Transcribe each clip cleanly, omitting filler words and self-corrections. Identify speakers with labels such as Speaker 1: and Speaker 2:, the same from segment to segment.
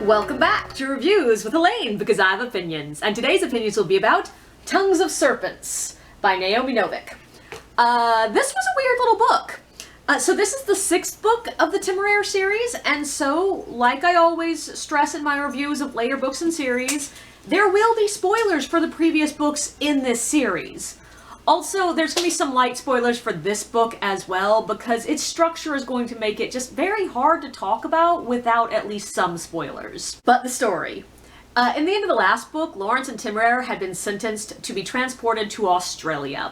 Speaker 1: Welcome back to Reviews with Elaine, because I have opinions. And today's opinions will be about Tongues of Serpents by Naomi Novik. This was a weird little book. So this is the 6th book of the Temeraire series, and so, like I always stress in my reviews of later books and series, there will be spoilers for the previous books in this series. Also, there's going to be some light spoilers for this book as well, because its structure is going to make it just very hard to talk about without at least some spoilers. But the story. In the end of the last book, Lawrence and Temeraire had been sentenced to be transported to Australia.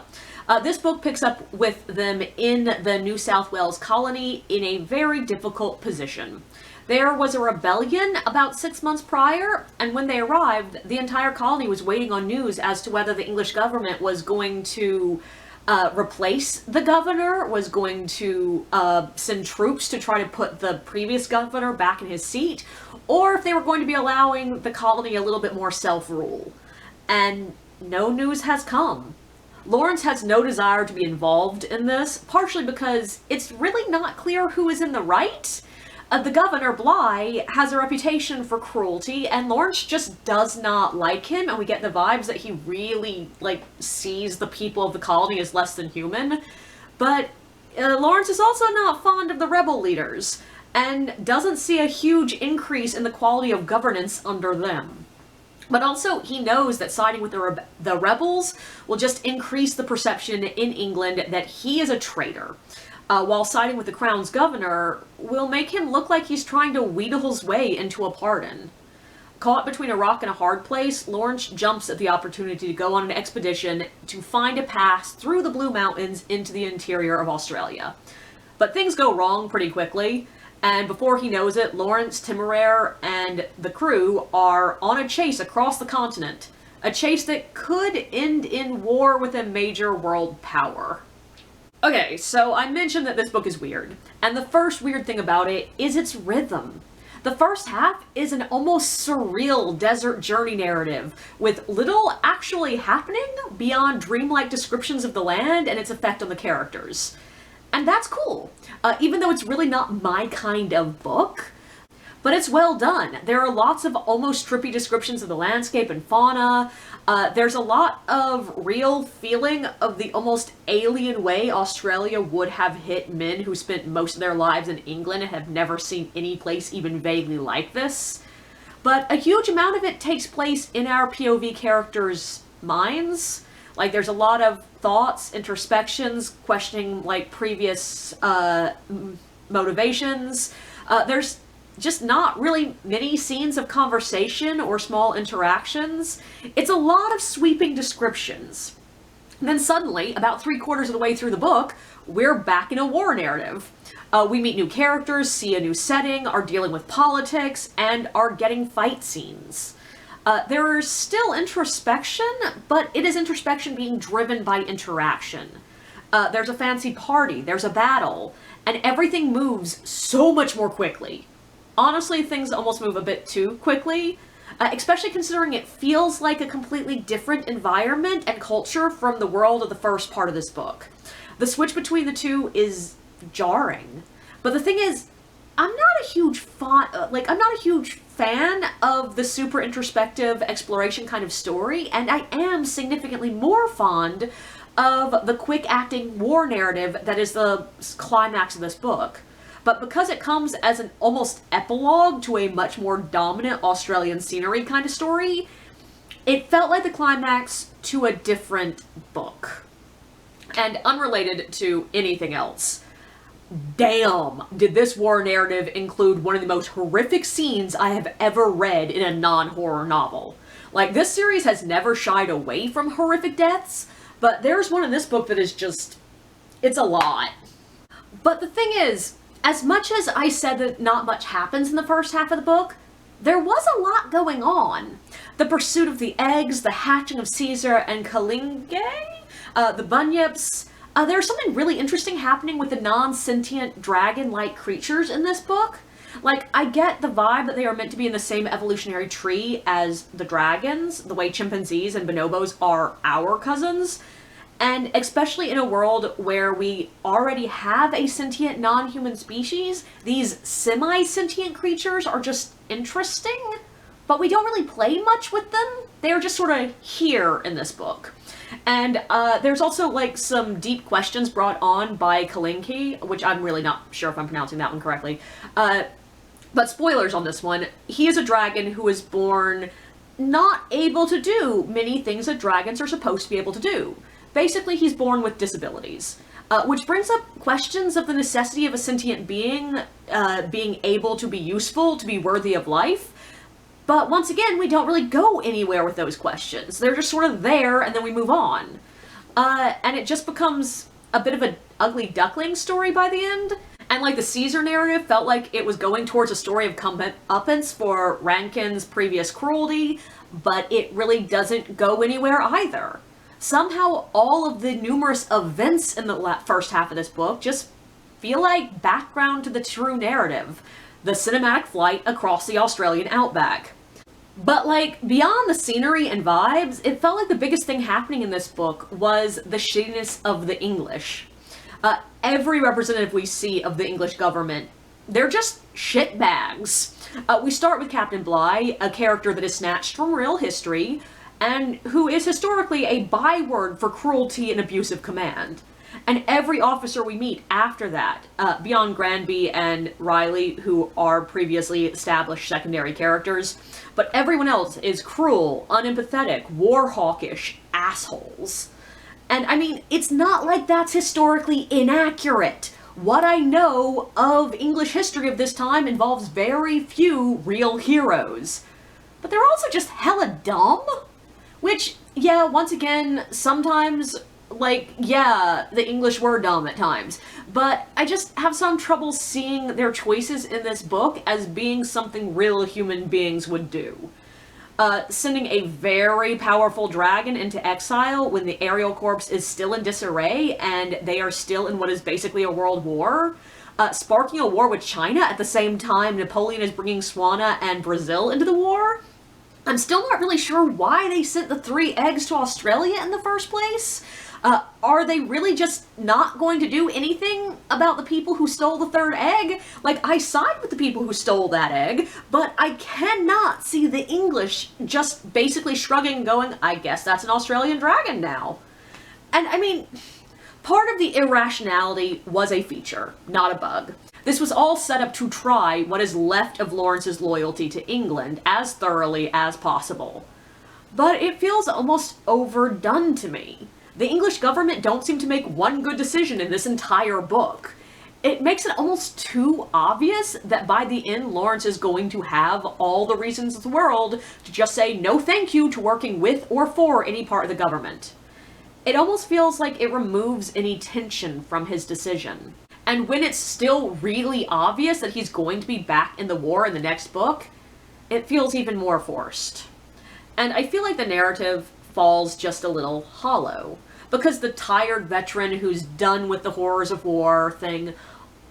Speaker 1: This book picks up with them in the New South Wales colony in a very difficult position. There was a rebellion about 6 months prior, and when they arrived, the entire colony was waiting on news as to whether the English government was going to replace the governor, was going to send troops to try to put the previous governor back in his seat, or if they were going to be allowing the colony a little bit more self-rule. And no news has come. Lawrence has no desire to be involved in this, partially because it's really not clear who is in the right. The governor, Bligh, has a reputation for cruelty, and Lawrence just does not like him, and we get the vibes that he really, sees the people of the colony as less than human. But Lawrence is also not fond of the rebel leaders, and doesn't see a huge increase in the quality of governance under them. But also, he knows that siding with the rebels will just increase the perception in England that he is a traitor. While siding with the Crown's governor will make him look like he's trying to wheedle his way into a pardon. Caught between a rock and a hard place, Lawrence jumps at the opportunity to go on an expedition to find a path through the Blue Mountains into the interior of Australia. But things go wrong pretty quickly, and before he knows it, Lawrence, Temeraire, and the crew are on a chase across the continent. A chase that could end in war with a major world power. Okay, so I mentioned that this book is weird, and the first weird thing about it is its rhythm. The first half is an almost surreal desert journey narrative, with little actually happening beyond dreamlike descriptions of the land and its effect on the characters. And that's cool, even though it's really not my kind of book. But it's well done. There are lots of almost trippy descriptions of the landscape and fauna. There's a lot of real feeling of the almost alien way Australia would have hit men who spent most of their lives in England and have never seen any place even vaguely like this. But a huge amount of it takes place in our POV characters' minds. There's a lot of thoughts, introspections, questioning, previous motivations. There's just not really many scenes of conversation or small interactions. It's a lot of sweeping descriptions. And then suddenly, about 3/4 of the way through the book, we're back in a war narrative. We meet new characters, see a new setting, are dealing with politics, and are getting fight scenes. There is still introspection, but it is introspection being driven by interaction. There's a fancy party, there's a battle, and everything moves so much more quickly. Honestly, things almost move a bit too quickly, especially considering it feels like a completely different environment and culture from the world of the first part of this book. The switch between the two is jarring. But the thing is, I'm not a huge fan of the super introspective exploration kind of story, and I am significantly more fond of the quick-acting war narrative that is the climax of this book. But because it comes as an almost epilogue to a much more dominant Australian scenery kind of story, it felt like the climax to a different book. And unrelated to anything else, damn, did this war narrative include one of the most horrific scenes I have ever read in a non-horror novel. This series has never shied away from horrific deaths, but there's one in this book that is just, it's a lot. But the thing is, as much as I said that not much happens in the first half of the book, there was a lot going on. The pursuit of the eggs, the hatching of Caesar and Kalinge, the bunyips. There's something really interesting happening with the non-sentient dragon-like creatures in this book. I get the vibe that they are meant to be in the same evolutionary tree as the dragons, the way chimpanzees and bonobos are our cousins. And especially in a world where we already have a sentient non-human species, these semi-sentient creatures are just interesting, but we don't really play much with them. They're just sort of here in this book. And there's also like some deep questions brought on by Kalinki, which I'm really not sure if I'm pronouncing that one correctly. But spoilers on this one. He is a dragon who is born not able to do many things that dragons are supposed to be able to do. Basically, he's born with disabilities. Which brings up questions of the necessity of a sentient being being able to be useful, to be worthy of life. But once again, we don't really go anywhere with those questions. They're just sort of there, and then we move on. And it just becomes a bit of an ugly duckling story by the end. And like the Caesar narrative felt like it was going towards a story of comeuppance for Rankin's previous cruelty, but it really doesn't go anywhere either. Somehow all of the numerous events in the first half of this book just feel like background to the true narrative, the cinematic flight across the Australian outback. But like, beyond the scenery and vibes, it felt like the biggest thing happening in this book was the shittiness of the English. Every representative we see of the English government, they're just shitbags. We start with Captain Bligh, a character that is snatched from real history, and who is historically a byword for cruelty and abusive command. And every officer we meet after that, beyond Granby and Riley, who are previously established secondary characters, but everyone else is cruel, unempathetic, war-hawkish assholes. And I mean, it's not like that's historically inaccurate. What I know of English history of this time involves very few real heroes. But they're also just hella dumb. Which, yeah, once again, sometimes, like, yeah, the English were dumb at times. But I just have some trouble seeing their choices in this book as being something real human beings would do. Sending a very powerful dragon into exile when the Aerial Corps is still in disarray and they are still in what is basically a world war. Sparking a war with China at the same time Napoleon is bringing Swana and Brazil into the war. I'm still not really sure why they sent the 3 eggs to Australia in the first place. Are they really just not going to do anything about the people who stole the 3rd egg? Like, I side with the people who stole that egg, but I cannot see the English just basically shrugging, going, I guess that's an Australian dragon now. And I mean, part of the irrationality was a feature, not a bug. This was all set up to try what is left of Lawrence's loyalty to England as thoroughly as possible. But it feels almost overdone to me. The English government don't seem to make one good decision in this entire book. It makes it almost too obvious that by the end Lawrence is going to have all the reasons in the world to just say no thank you to working with or for any part of the government. It almost feels like it removes any tension from his decision. And when it's still really obvious that he's going to be back in the war in the next book, it feels even more forced. And I feel like the narrative falls just a little hollow, because the tired veteran who's done with the horrors of war thing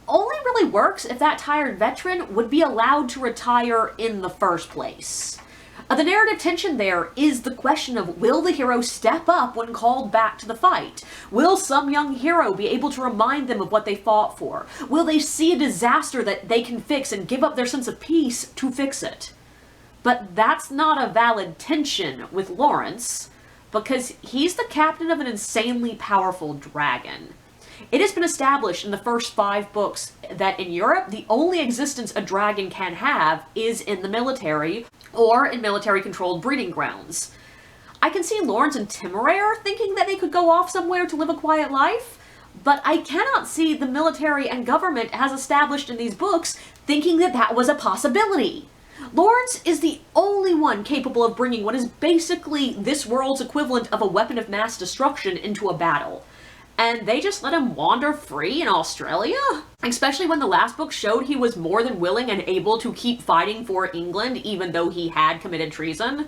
Speaker 1: only really works if that tired veteran would be allowed to retire in the first place. The narrative tension there is the question of, will the hero step up when called back to the fight? Will some young hero be able to remind them of what they fought for? Will they see a disaster that they can fix and give up their sense of peace to fix it? But that's not a valid tension with Lawrence, because he's the captain of an insanely powerful dragon. It has been established in the first 5 books that in Europe, the only existence a dragon can have is in the military, or in military-controlled breeding grounds. I can see Lawrence and Temeraire thinking that they could go off somewhere to live a quiet life, but I cannot see the military and government as established in these books thinking that that was a possibility. Lawrence is the only one capable of bringing what is basically this world's equivalent of a weapon of mass destruction into a battle. And they just let him wander free in Australia? Especially when the last book showed he was more than willing and able to keep fighting for England even though he had committed treason.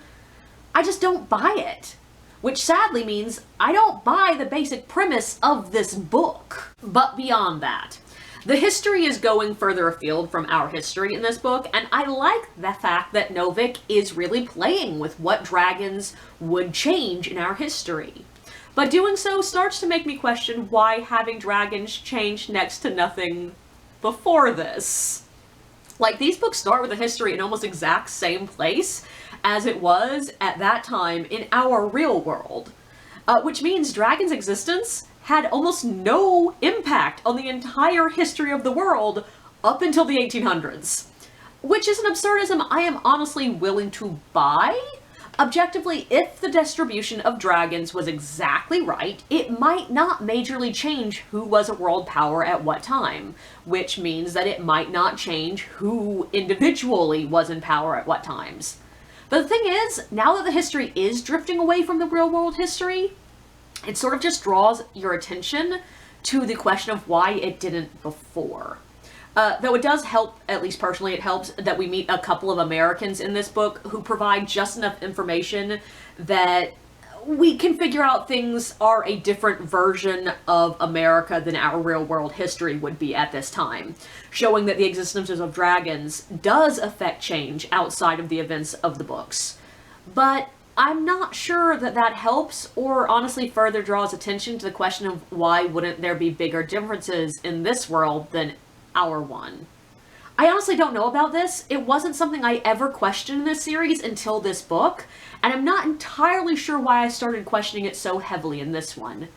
Speaker 1: I just don't buy it. Which sadly means I don't buy the basic premise of this book. But beyond that, the history is going further afield from our history in this book, and I like the fact that Novik is really playing with what dragons would change in our history. But doing so starts to make me question why having dragons changed next to nothing before this. Like, these books start with a history in almost exact same place as it was at that time in our real world. Which means dragons' existence had almost no impact on the entire history of the world up until the 1800s. Which is an absurdism I am honestly willing to buy. Objectively, if the distribution of dragons was exactly right, it might not majorly change who was a world power at what time, which means that it might not change who individually was in power at what times. But the thing is, now that the history is drifting away from the real world history, it sort of just draws your attention to the question of why it didn't before. Though it does help, at least personally, it helps that we meet a couple of Americans in this book who provide just enough information that we can figure out things are a different version of America than our real-world history would be at this time, showing that the existence of dragons does affect change outside of the events of the books. But I'm not sure that that helps, or honestly further draws attention to the question of why wouldn't there be bigger differences in this world than our one. I honestly don't know about this. It wasn't something I ever questioned in this series until this book, and I'm not entirely sure why I started questioning it so heavily in this one.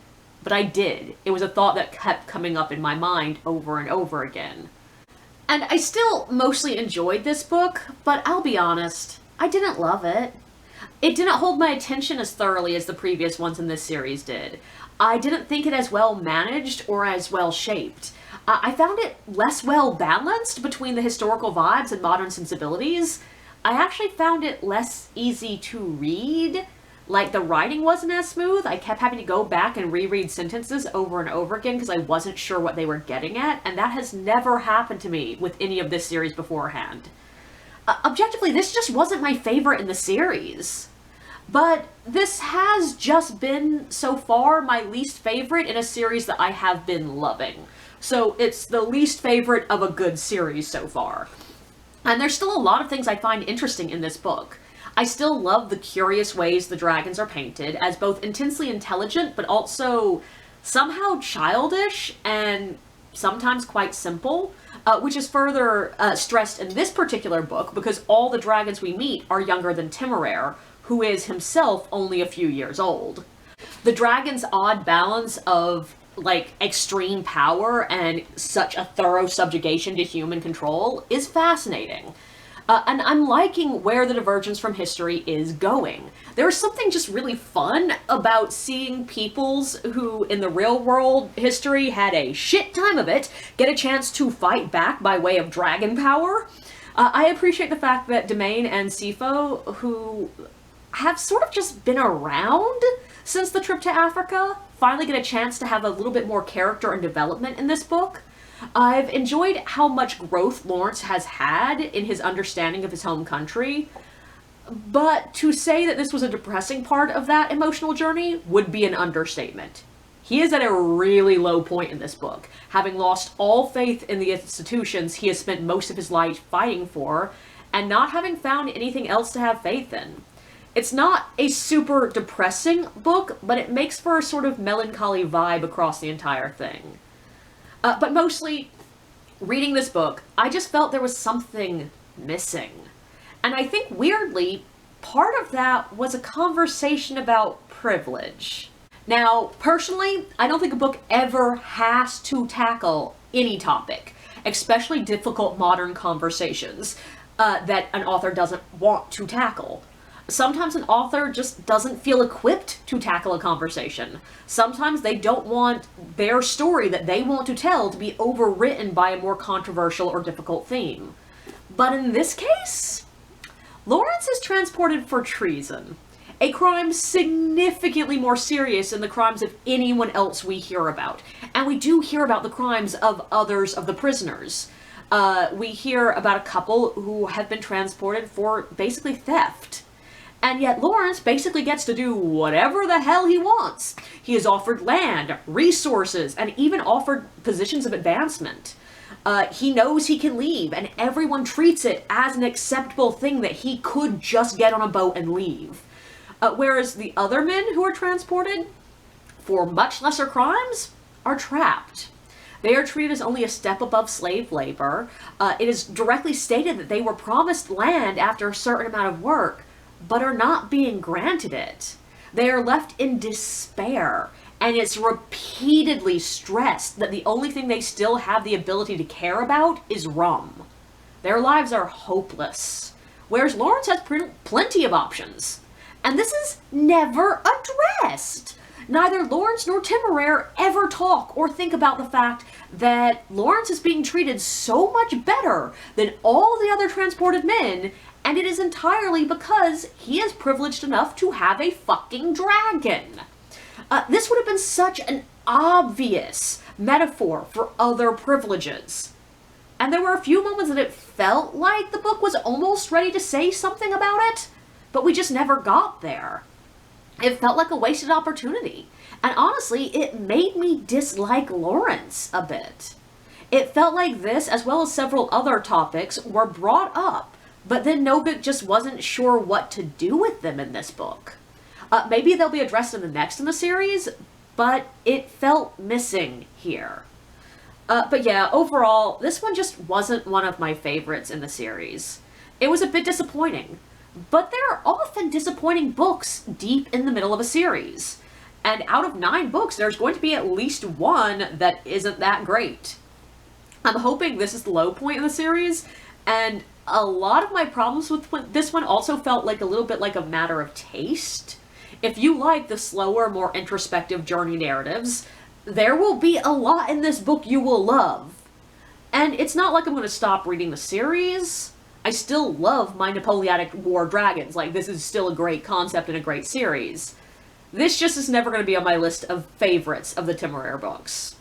Speaker 1: But I did. It was a thought that kept coming up in my mind over and over again. And I still mostly enjoyed this book, but I'll be honest, I didn't love it. It didn't hold my attention as thoroughly as the previous ones in this series did. I didn't think it as well managed or as well shaped. I found it less well balanced between the historical vibes and modern sensibilities. I actually found it less easy to read. Like, the writing wasn't as smooth. I kept having to go back and reread sentences over and over again because I wasn't sure what they were getting at, and that has never happened to me with any of this series beforehand. Objectively, this just wasn't my favorite in the series. But this has just been, so far, my least favorite in a series that I have been loving. So it's the least favorite of a good series so far. And there's still a lot of things I find interesting in this book. I still love the curious ways the dragons are painted as both intensely intelligent, but also somehow childish and sometimes quite simple, which is further stressed in this particular book because all the dragons we meet are younger than Temeraire, who is himself only a few years old. The dragon's odd balance of, like, extreme power and such a thorough subjugation to human control is fascinating. And I'm liking where the divergence from history is going. There's something just really fun about seeing peoples who, in the real world history, had a shit time of it, get a chance to fight back by way of dragon power. I appreciate the fact that Domain and Sifo, who have sort of just been around since the trip to Africa, finally get a chance to have a little bit more character and development in this book. I've enjoyed how much growth Lawrence has had in his understanding of his home country, but to say that this was a depressing part of that emotional journey would be an understatement. He is at a really low point in this book, having lost all faith in the institutions he has spent most of his life fighting for, and not having found anything else to have faith in. It's not a super depressing book, but it makes for a sort of melancholy vibe across the entire thing. But mostly, reading this book, I just felt there was something missing. And I think, weirdly, part of that was a conversation about privilege. Now, personally, I don't think a book ever has to tackle any topic, especially difficult modern conversations that an author doesn't want to tackle. Sometimes an author just doesn't feel equipped to tackle a conversation. Sometimes they don't want their story that they want to tell to be overwritten by a more controversial or difficult theme. But in this case, Lawrence is transported for treason, a crime significantly more serious than the crimes of anyone else we hear about. And we do hear about the crimes of others of the prisoners. We hear about a couple who have been transported for basically theft. And yet Lawrence basically gets to do whatever the hell he wants. He is offered land, resources, and even offered positions of advancement. He knows he can leave, and everyone treats it as an acceptable thing that he could just get on a boat and leave. Whereas the other men who are transported for much lesser crimes are trapped. They are treated as only a step above slave labor. It is directly stated that they were promised land after a certain amount of work, but are not being granted it. They are left in despair, and it's repeatedly stressed that the only thing they still have the ability to care about is rum. Their lives are hopeless, whereas Lawrence has plenty of options. And this is never addressed. Neither Lawrence nor Temeraire ever talk or think about the fact that Lawrence is being treated so much better than all the other transported men, and it is entirely because he is privileged enough to have a fucking dragon. This would have been such an obvious metaphor for other privileges. And there were a few moments that it felt like the book was almost ready to say something about it, but we just never got there. It felt like a wasted opportunity. And honestly, it made me dislike Lawrence a bit. It felt like this, as well as several other topics, were brought up, but then Novik just wasn't sure what to do with them in this book. Maybe they'll be addressed in the next in the series, but it felt missing here. But yeah, overall, this one just wasn't one of my favorites in the series. It was a bit disappointing. But there are often disappointing books deep in the middle of a series. And out of 9 books, there's going to be at least one that isn't that great. I'm hoping this is the low point in the series, and a lot of my problems with this one also felt like a little bit like a matter of taste. If you like the slower, more introspective journey narratives, there will be a lot in this book you will love. And it's not like I'm going to stop reading the series. I still love my Napoleonic War dragons. Like, this is still a great concept and a great series. This just is never going to be on my list of favorites of the Temeraire books.